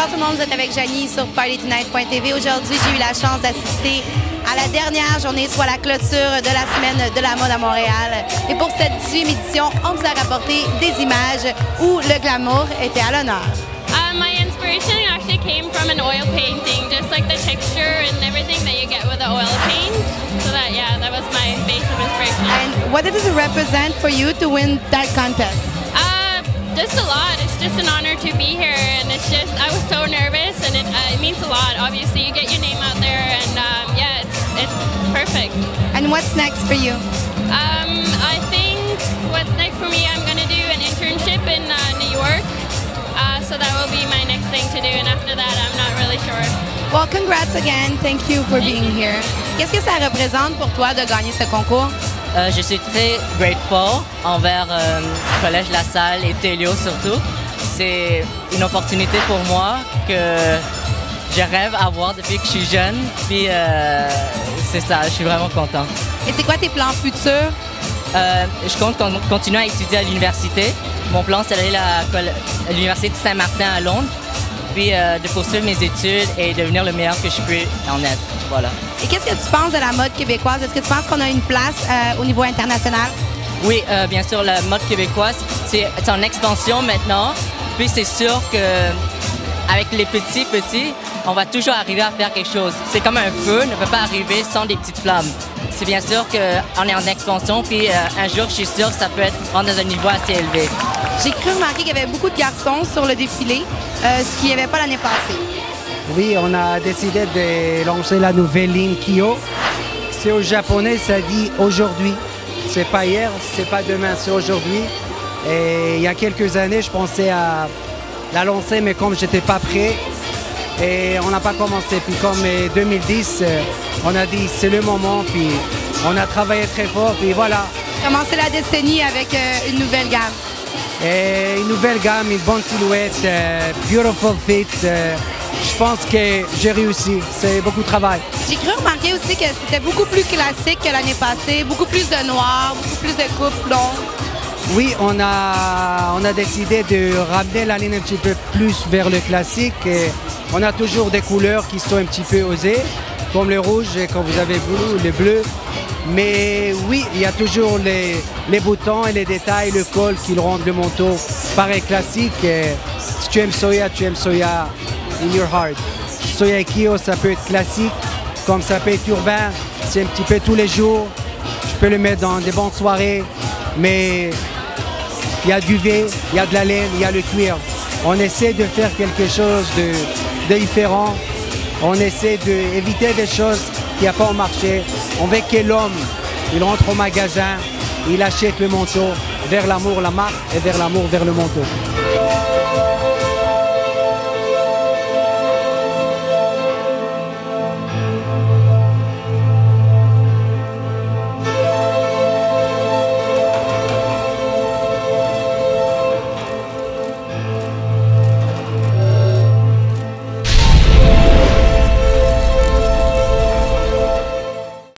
Bonsoir tout le monde, vous êtes avec Janie sur partytonight.tv. Aujourd'hui, j'ai eu la chance d'assister à la dernière journée, soit la clôture de la semaine de la mode à Montréal. Et pour cette 18e édition, on vous a rapporté des images où le glamour était à l'honneur. My inspiration actually came from an oil painting, just like the texture and everything that you get with the oil paint. So that was my base of inspiration. And what does it represent for you to win that contest? Just a lot. It's just an honor to be here, and I was so nervous, and it means a lot. Obviously, you get your name out there, and it's perfect. And what's next for you? I think what's next for me, I'm gonna do an internship in New York. So that will be my next thing to do, and after that, I'm not really sure. Well, congrats again. Thank you for being here. Qu'est-ce que ça représente pour toi de gagner ce concours? Je suis très grateful envers Collège La Salle et Télio surtout. C'est une opportunité pour moi que je rêve avoir depuis que je suis jeune. Puis c'est ça, je suis vraiment content. Et c'est quoi tes plans futurs? Je compte continuer à étudier à l'université. Mon plan, c'est d'aller à l'université de Saint-Martin à Londres, puis de poursuivre mes études et devenir le meilleur que je peux en être. Voilà. Et qu'est-ce que tu penses de la mode québécoise? Est-ce que tu penses qu'on a une place au niveau international? Oui, bien sûr, la mode québécoise, c'est en expansion maintenant. Puis c'est sûr qu'avec les petits, on va toujours arriver à faire quelque chose. C'est comme un feu, ne peut pas arriver sans des petites flammes. C'est bien sûr qu'on est en expansion, puis un jour, je suis sûr que ça peut être dans un niveau assez élevé. J'ai cru remarquer qu'il y avait beaucoup de garçons sur le défilé, ce qu'il n'y avait pas l'année passée. Oui, on a décidé de lancer la nouvelle ligne Kyo. C'est au japonais, ça dit aujourd'hui. C'est pas hier, c'est pas demain, c'est aujourd'hui. Et il y a quelques années, je pensais à la lancer, mais comme j'étais pas prêt, et on n'a pas commencé. Puis comme 2010, on a dit c'est le moment, puis on a travaillé très fort, puis voilà. Commencer la décennie avec une nouvelle gamme. Et une nouvelle gamme, une bonne silhouette, beautiful fit. Je pense que j'ai réussi. C'est beaucoup de travail. J'ai cru remarquer aussi que c'était beaucoup plus classique que l'année passée, beaucoup plus de noir, beaucoup plus de coupes longues. Oui, on a décidé de ramener la ligne un petit peu plus vers le classique. Et on a toujours des couleurs qui sont un petit peu osées, comme le rouge, comme vous avez vu, le bleu. Mais oui, il y a toujours les boutons et les détails, le col qui le rendent le manteau pareil classique. Et si tu aimes Soya in your heart. Soya Kyo, ça peut être classique, comme ça peut être urbain. C'est un petit peu tous les jours. Je peux le mettre dans des bonnes soirées, mais il y a du V, il y a de la laine, il y a le cuir. On essaie de faire quelque chose de différent. On essaie d'éviter des choses qui n'ont pas au marché. On veut que l'homme, il rentre au magasin, il achète le manteau vers l'amour, la marque, et vers l'amour, vers le manteau.